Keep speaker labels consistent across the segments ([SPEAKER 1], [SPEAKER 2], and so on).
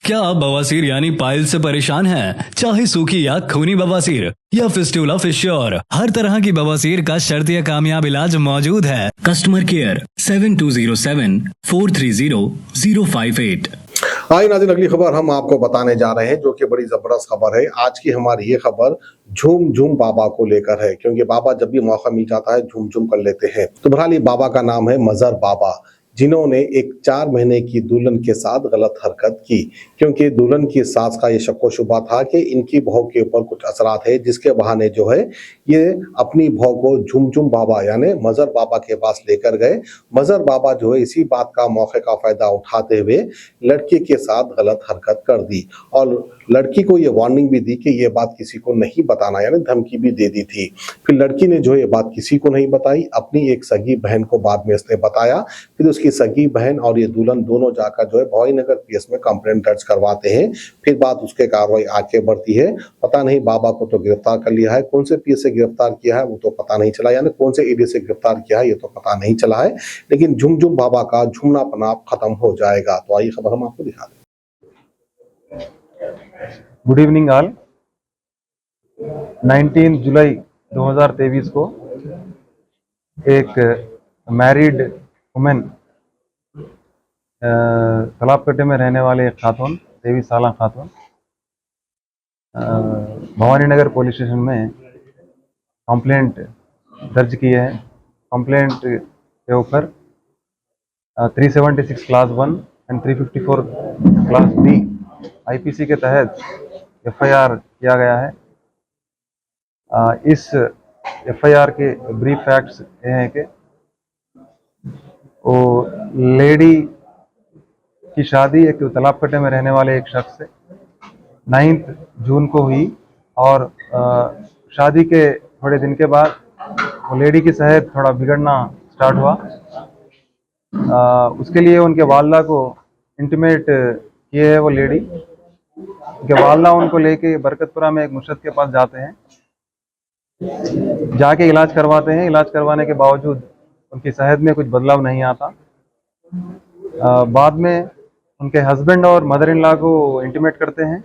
[SPEAKER 1] क्या आप बवासीर यानी पाइल से परेशान हैं? चाहे सूखी या खूनी बवासीर या फिस्टुला फिश्योर, हर तरह की बवासीर का शर्तीय कामयाब इलाज मौजूद है। Customer care 7207-430-058।
[SPEAKER 2] आई नाज़रीन, अगली खबर हम आपको बताने जा रहे हैं जो कि बड़ी जबरदस्त खबर है। आज की हमारी ये खबर झूम झूम बाबा को लेकर है, क्योंकि बाबा जब भी मौका मिल जाता है झूम झूम कर लेते हैं। तो बहरहाल ये बाबा का नाम है मजहर बाबा, जिन्होंने एक 4 महीने की दुल्हन के साथ गलत हरकत की, क्योंकि दुल्हन की सास का ये शक्को शुबा था कि इनकी बहू के ऊपर कुछ असरात है, जिसके बहाने जो है ये अपनी बहू को झूम झूम बाबा यानी मजहर बाबा के पास लेकर गए। मजहर बाबा जो है इसी बात का मौके का फायदा उठाते हुए लड़की के साथ गलत हरकत कर दी और लड़की को ये वार्निंग भी दी कि ये बात किसी को नहीं बताना, यानी धमकी भी दे दी थी। फिर लड़की ने जो ये बात किसी को नहीं बताई, अपनी एक सगी बहन को बाद में इसने बताया। फिर उसकी सगी बहन और ये दुल्हन दोनों जाकर जो है भवानीनगर पीएस में कंप्लेंट दर्ज करवाते हैं। फिर बात उसके कार्रवाई आगे बढ़ती है। पता नहीं बाबा को तो गिरफ्तार कर लिया है, कौन से पीएस से गिरफ्तार किया है वो तो पता नहीं चला, यानी कौन से एरिया से गिरफ्तार किया है ये तो पता नहीं चला है, लेकिन झुम झुम बाबा का झूमना पना खत्म हो जाएगा। तो आइए खबर हम आपको दिखा दें।
[SPEAKER 3] Good evening all. 19 जुलाई 2023 को एक मैरिड वुमेन तालाबकट्टे में रहने वाले एक खातून 23 साल खातून भवानीनगर पुलिस स्टेशन में कंप्लेंट दर्ज किए हैं। कंप्लेंट के ऊपर 376 class 1 and 354 class B IPC के तहत एफआईआर किया गया है। इस एफआईआर के ब्रीफ फैक्ट्स ये हैं कि वो लेडी की शादी एक तालाबकट्टे में रहने वाले एक शख्स से 9 जून को हुई और शादी के थोड़े दिन के बाद वो लेडी की सेहत थोड़ा बिगड़ना स्टार्ट हुआ। उसके लिए उनके वालदा को इंटीमेट किए है वो लेडी। उनके वालदा उनको लेके बरकतपुरा में एक मुर्शद के पास जाते हैं, जाके इलाज करवाते हैं। इलाज करवाने के बावजूद उनकी सेहत में कुछ बदलाव नहीं आता। बाद में उनके हस्बैंड और मदर इन लॉ को इंटीमेट करते हैं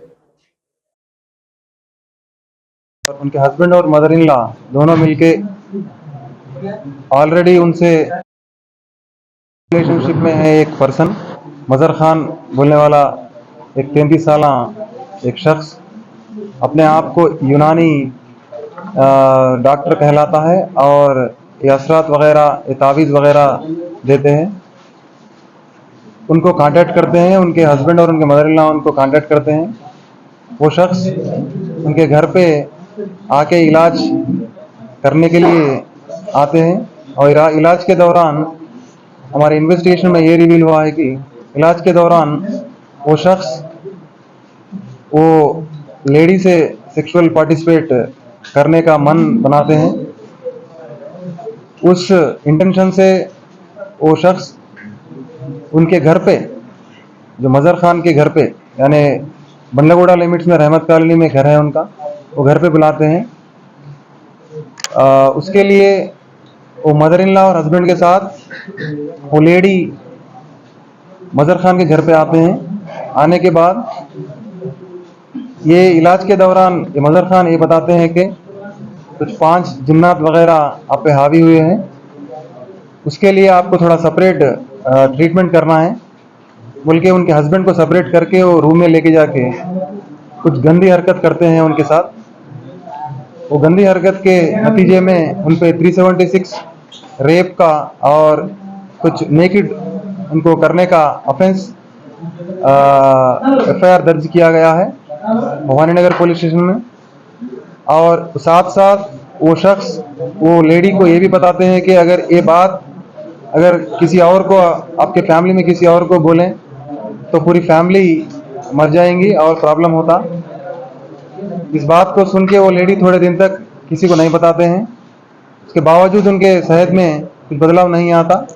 [SPEAKER 3] और उनके हस्बैंड और मदर इन लॉ दोनों मिलके ऑलरेडी उनसे रिलेशनशिप में है एक पर्सन, मजहर खान बोलने वाला एक 33 साल एक शख्स, अपने आप को यूनानी डॉक्टर कहलाता है और ये असरात वगैरह ये तावीज़ वगैरह देते हैं। उनको कांटेक्ट करते हैं, उनके हस्बैंड और उनके मदर इन लॉ उनको कांटेक्ट करते हैं। वो शख्स उनके घर पे आके इलाज करने के लिए आते हैं और इलाज के दौरान हमारे इन्वेस्टिगेशन में ये रिवील हुआ है कि इलाज के दौरान वो शख्स वो लेडी से सेक्सुअल पार्टिसिपेट करने का मन बनाते हैं। उस इंटेंशन से वो शख्स उनके घर पे, जो मजहर खान के घर पे यानी बंडलगोड़ा लिमिट्स में रहमत कॉलोनी में घर है उनका, वो घर पे बुलाते हैं। उसके लिए वो मदर इन लॉ और हस्बैंड के साथ वो लेडी मजहर खान के घर पे आते हैं। आने के बाद ये इलाज के दौरान ये मजहर खान ये बताते हैं कि कुछ 5 जिन्नात वगैरह आप पे हावी हुए हैं, उसके लिए आपको थोड़ा सेपरेट ट्रीटमेंट करना है बोल के उनके हस्बैंड को सेपरेट करके वो रूम में लेके जाके कुछ गंदी हरकत करते हैं उनके साथ। वो गंदी हरकत के नतीजे में उन पे 376 रेप का और कुछ नेकेड उनको करने का ऑफेंस एफआईआर दर्ज किया गया है भवानीनगर पुलिस स्टेशन में। और साथ साथ वो शख्स वो लेडी को ये भी बताते हैं कि अगर ये बात अगर किसी और को, आपके फैमिली में किसी और को बोलें तो पूरी फैमिली मर जाएंगी और प्रॉब्लम होता। इस बात को सुन के वो लेडी थोड़े दिन तक किसी को नहीं बताते हैं। उसके बावजूद उनके सेहत में कुछ बदलाव नहीं आता।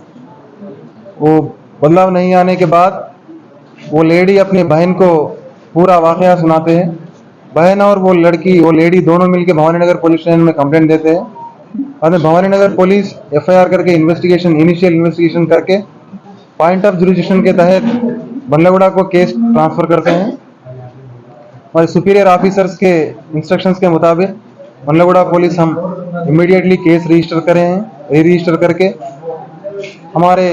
[SPEAKER 3] वो बदलाव नहीं आने के बाद वो लेडी अपनी बहन को पूरा वाकया सुनाते हैं। बहन और वो लड़की, वो लेडी दोनों मिलकर भवानीनगर पुलिस स्टेशन में कंप्लेंट देते हैं। बाद में भवानीनगर पुलिस एफआईआर करके इनिशियल इन्वेस्टिगेशन करके पॉइंट ऑफ जुरिडिक्शन के तहत बल्लेगुड़ा को केस ट्रांसफ़र करते हैं। हमारे सुपीरियर ऑफिसर्स के इंस्ट्रक्शंस के मुताबिक बल्लेगुड़ा पुलिस हम इमीडिएटली केस रजिस्टर रजिस्टर करके हमारे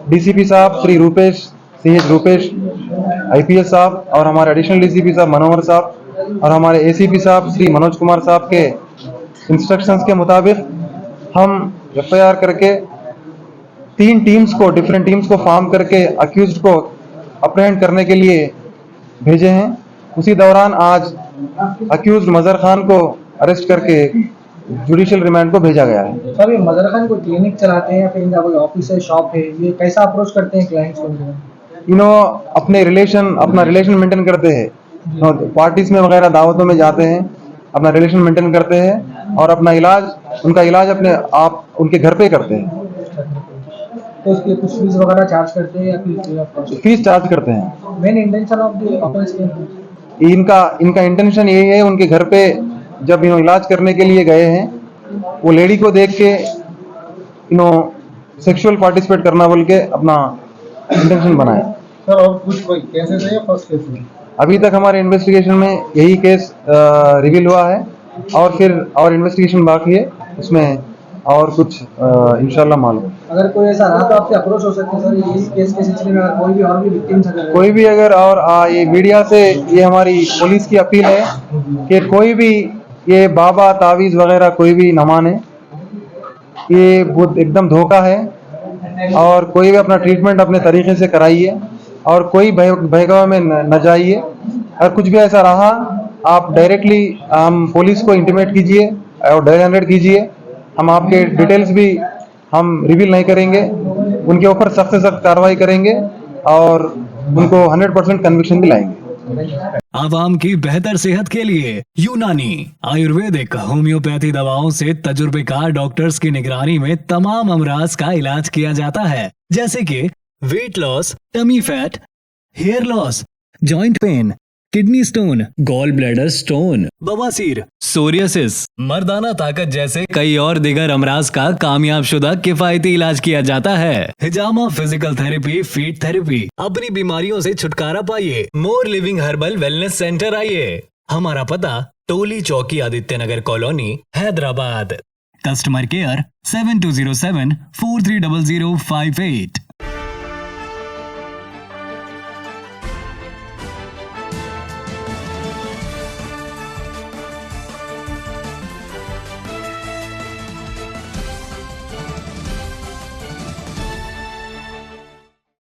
[SPEAKER 3] डीसीपी साहब श्री CH रूपेश IPS साहब और हमारे एडिशनल डीसीपी साहब मनोहर साहब और हमारे ACP साहब श्री मनोज कुमार साहब के इंस्ट्रक्शंस के मुताबिक हम FIR करके 3 डिफरेंट टीम्स को फॉर्म करके अक्यूज्ड को अप्रहेंड करने के लिए भेजे हैं। उसी दौरान आज अक्यूज्ड मजहर खान को अरेस्ट करके जुडिशियल रिमांड को भेजा गया है।
[SPEAKER 4] सर, ये मजहर खान कोई क्लिनिक चलाते हैं या फिर इनका कोई ऑफिस है, शॉप है, ये कैसा अप्रोच करते हैं क्लाइंट्स को?
[SPEAKER 3] अपना रिलेशन मेंटेन करते हैं, पार्टीज में वगैरह दावतों में जाते हैं, अपना रिलेशन मेंटेन करते हैं और उनका इलाज अपने आप उनके घर पे करते हैं।
[SPEAKER 4] तो उसके लिए कुछ फीस वगैरह चार्ज करते हैं या फिर
[SPEAKER 3] फीस चार्ज करते हैं।
[SPEAKER 4] Main intention of the offence
[SPEAKER 3] इनका इंटेंशन यही है, उनके घर पे जब इलाज करने के लिए गए हैं, वो लेडी को देख के सेक्सुअल पार्टिसिपेट करना बोल के अपना इंटेंशन बनाया।
[SPEAKER 4] सर, और कुछ कोई केसेस है या फर्स्ट केस है?
[SPEAKER 3] अभी तक हमारे इन्वेस्टिगेशन में यही केस रिवील हुआ है और इन्वेस्टिगेशन बाकी है, उसमें और कुछ इंशाल्लाह मालूम।
[SPEAKER 4] अगर कोई ऐसा रहा तो आपसे अप्रोच हो सकते हैं सर, इस केस के सिलसिले में अगर कोई भी और भी विक्टिम्स अगर
[SPEAKER 3] कोई भी अगर और ये मीडिया से ये हमारी पुलिस की अपील है कि कोई भी ये बाबा तावीज़ वगैरह कोई भी न माने, ये बहुत एकदम धोखा है और कोई भी अपना ट्रीटमेंट अपने तरीके से कराइए और कोई बहकावे में न जाइए। अगर कुछ भी ऐसा रहा आप डायरेक्टली हम पुलिस को इंटीमेट कीजिए और डायल 100 कीजिए। हम आपके डिटेल्स भी हम रिवील नहीं करेंगे, उनके ऊपर सख्त से सख्त कार्रवाई करेंगे और उनको 100% कन्विक्शन दिलाएंगे।
[SPEAKER 1] आवाम की बेहतर सेहत के लिए यूनानी आयुर्वेदिक होम्योपैथी दवाओं से तजुर्बेकार डॉक्टर्स की निगरानी में तमाम अमराज का इलाज किया जाता है, जैसे कि weight loss, tummy fat, hair loss, joint pain, kidney stone, gall bladder stone, बवासीर, सोरियासिस, मर्दाना ताकत जैसे कई और दिगर अमराज का कामयाब शुदा किफायती इलाज किया जाता है। हिजामा फिजिकल थेरेपी, फीट थेरेपी, अपनी बीमारियों से छुटकारा पाइए। More living herbal wellness centre आइए। हमारा पता Toli Chowki, Aditya Nagar colony, Hyderabad. Customer care 7207 430058।